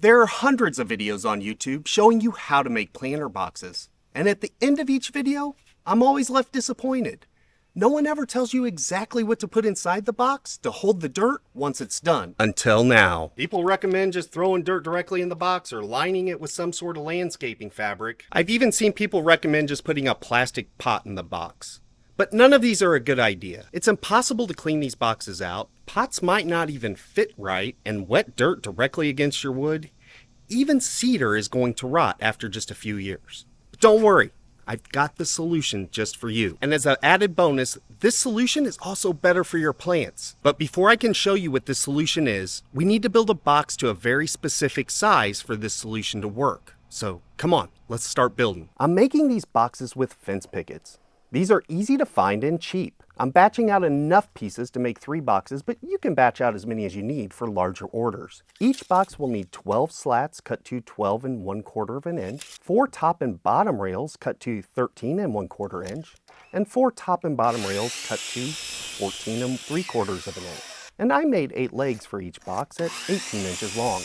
There are hundreds of videos on YouTube showing you how to make planter boxes. And at the end of each video, I'm always left disappointed. No one ever tells you exactly what to put inside the box to hold the dirt once it's done. Until now. People recommend just throwing dirt directly in the box or lining it with some sort of landscaping fabric. I've even seen people recommend just putting a plastic pot in the box. But none of these are a good idea. It's impossible to clean these boxes out. Pots might not even fit right, and wet dirt directly against your wood. Even cedar is going to rot after just a few years. But don't worry, I've got the solution just for you. And as an added bonus, this solution is also better for your plants. But before I can show you what this solution is, we need to build a box to a very specific size for this solution to work. So come on, let's start building. I'm making these boxes with fence pickets. These are easy to find and cheap. I'm batching out enough pieces to make 3 boxes, but you can batch out as many as you need for larger orders. Each box will need 12 slats cut to 12 1/4 inch, 4 top and bottom rails cut to 13 1/4 inch, and 4 top and bottom rails cut to 14 3/4 inch. And I made 8 legs for each box at 18 inches long.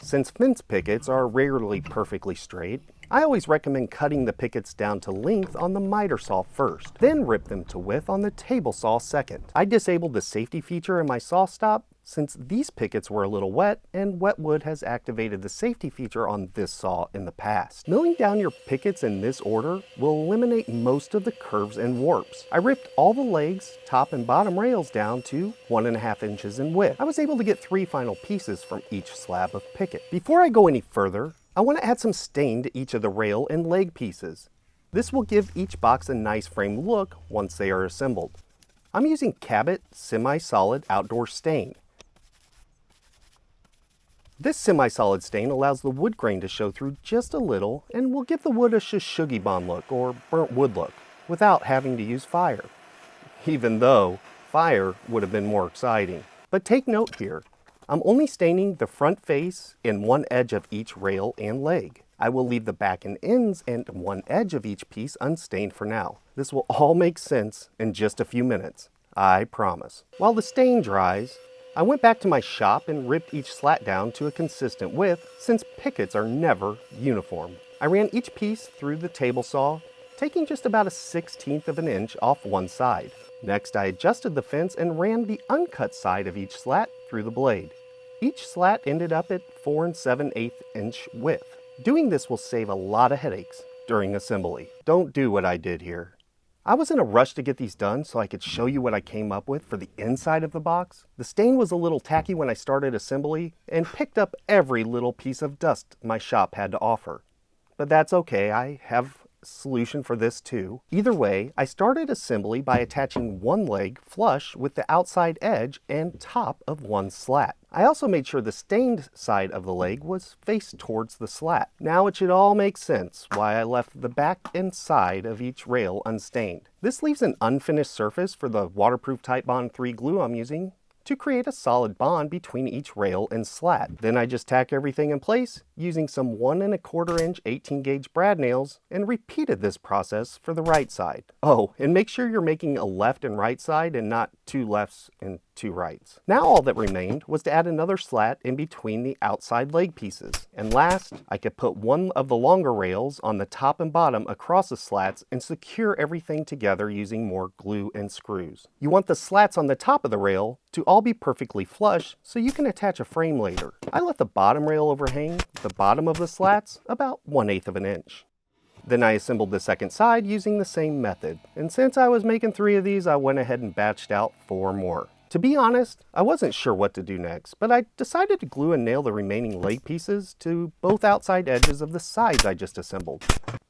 Since fence pickets are rarely perfectly straight, I always recommend cutting the pickets down to length on the miter saw first, then rip them to width on the table saw second. I disabled the safety feature in my saw stop since these pickets were a little wet, and wet wood has activated the safety feature on this saw in the past. Milling down your pickets in this order will eliminate most of the curves and warps. I ripped all the legs, top and bottom rails down to 1.5 inches in width. I was able to get 3 final pieces from each slab of picket. Before I go any further, I want to add some stain to each of the rail and leg pieces. This will give each box a nice frame look once they are assembled. I'm using Cabot semi-solid outdoor stain. This semi-solid stain allows the wood grain to show through just a little and will give the wood a shishugibon look or burnt wood look without having to use fire. Even though fire would have been more exciting. But take note here. I'm only staining the front face and one edge of each rail and leg. I will leave the back and ends and one edge of each piece unstained for now. This will all make sense in just a few minutes, I promise. While the stain dries, I went back to my shop and ripped each slat down to a consistent width since pickets are never uniform. I ran each piece through the table saw, taking just about a 1/16 of an inch off one side. Next, I adjusted the fence and ran the uncut side of each slat through the blade. Each slat ended up at 4 7/8 inch width. Doing this will save a lot of headaches during assembly. Don't do what I did here. I was in a rush to get these done so I could show you what I came up with for the inside of the box. The stain was a little tacky when I started assembly and picked up every little piece of dust my shop had to offer. But that's okay, I have solution for this too. Either way, I started assembly by attaching one leg flush with the outside edge and top of one slat. I also made sure the stained side of the leg was faced towards the slat. Now it should all make sense why I left the back and side of each rail unstained. This leaves an unfinished surface for the waterproof Titebond 3 glue I'm using to create a solid bond between each rail and slat. Then I just tack everything in place using some 1 1/4 inch 18 gauge brad nails and repeated this process for the right side. Oh, and make sure you're making a left and right side and not 2 lefts and 2 rights. Now all that remained was to add another slat in between the outside leg pieces. And last, I could put one of the longer rails on the top and bottom across the slats and secure everything together using more glue and screws. You want the slats on the top of the rail to all be perfectly flush so you can attach a frame later. I let the bottom rail overhang the bottom of the slats about 1/8 of an inch. Then I assembled the second side using the same method. And since I was making 3 of these, I went ahead and batched out 4 more. To be honest, I wasn't sure what to do next, but I decided to glue and nail the remaining leg pieces to both outside edges of the sides I just assembled.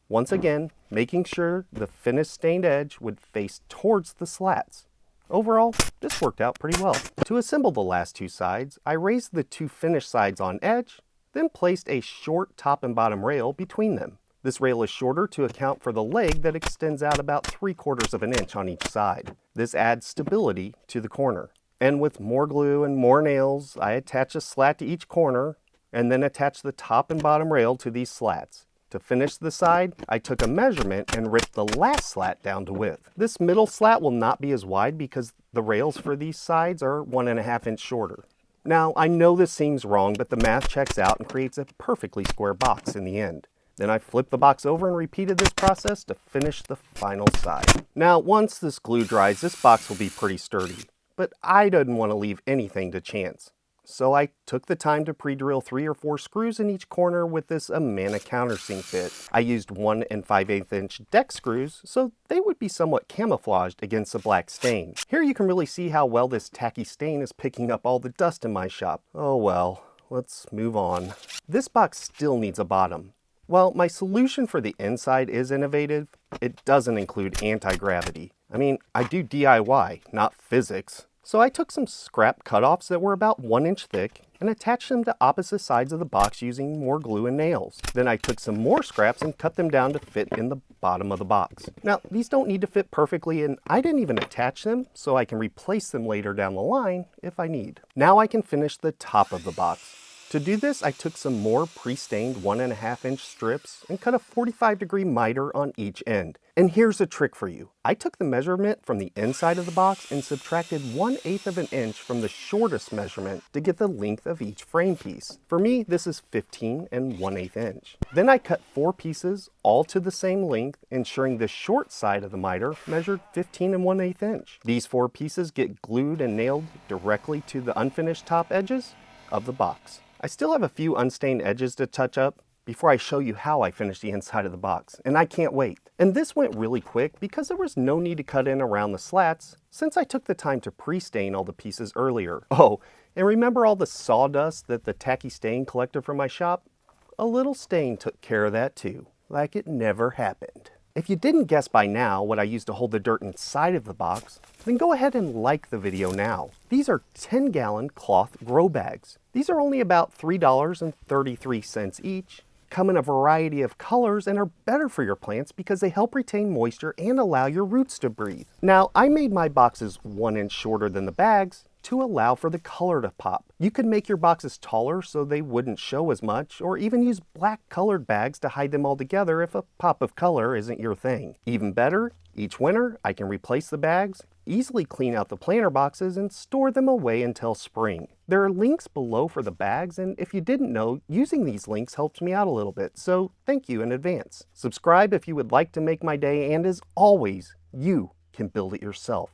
Once again, making sure the finished stained edge would face towards the slats. Overall, this worked out pretty well. To assemble the last 2 sides, I raised the 2 finished sides on edge, then placed a short top and bottom rail between them. This rail is shorter to account for the leg that extends out about 3/4 of an inch on each side. This adds stability to the corner. And with more glue and more nails, I attach a slat to each corner and then attach the top and bottom rail to these slats. To finish the side, I took a measurement and ripped the last slat down to width. This middle slat will not be as wide because the rails for these sides are 1.5 inch shorter. Now, I know this seems wrong, but the math checks out and creates a perfectly square box in the end. Then I flipped the box over and repeated this process to finish the final side. Now, once this glue dries, this box will be pretty sturdy, but I didn't want to leave anything to chance. So I took the time to pre-drill 3 or 4 screws in each corner with this Amana countersink bit. I used 1 5/8 inch deck screws so they would be somewhat camouflaged against the black stain. Here you can really see how well this tacky stain is picking up all the dust in my shop. Oh well, let's move on. This box still needs a bottom. Well, my solution for the inside is innovative. It doesn't include anti-gravity. I mean, I do DIY, not physics. So I took some scrap cutoffs that were about 1 inch thick and attached them to opposite sides of the box using more glue and nails. Then I took some more scraps and cut them down to fit in the bottom of the box. Now, these don't need to fit perfectly, and I didn't even attach them, so I can replace them later down the line if I need. Now I can finish the top of the box. To do this, I took some more pre-stained 1 1/2 inch strips and cut a 45-degree miter on each end. And here's a trick for you. I took the measurement from the inside of the box and subtracted 1/8 of an inch from the shortest measurement to get the length of each frame piece. For me, this is 15 1/8 inch. Then I cut 4 pieces, all to the same length, ensuring the short side of the miter measured 15 1/8 inch. These 4 pieces get glued and nailed directly to the unfinished top edges of the box. I still have a few unstained edges to touch up before I show you how I finished the inside of the box, and I can't wait. And this went really quick because there was no need to cut in around the slats since I took the time to pre-stain all the pieces earlier. Oh, and remember all the sawdust that the tacky stain collected from my shop? A little stain took care of that too, like it never happened. If you didn't guess by now what I used to hold the dirt inside of the box, then go ahead and like the video now. These are 10-gallon cloth grow bags. These are only about $3.33 each, come in a variety of colors, and are better for your plants because they help retain moisture and allow your roots to breathe. Now, I made my boxes 1 inch shorter than the bags to allow for the color to pop. You could make your boxes taller so they wouldn't show as much, or even use black colored bags to hide them all together if a pop of color isn't your thing. Even better, each winter I can replace the bags, easily clean out the planter boxes, and store them away until spring. There are links below for the bags, and if you didn't know, using these links helps me out a little bit, so thank you in advance. Subscribe if you would like to make my day, and as always, you can build it yourself.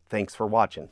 Thanks for watching.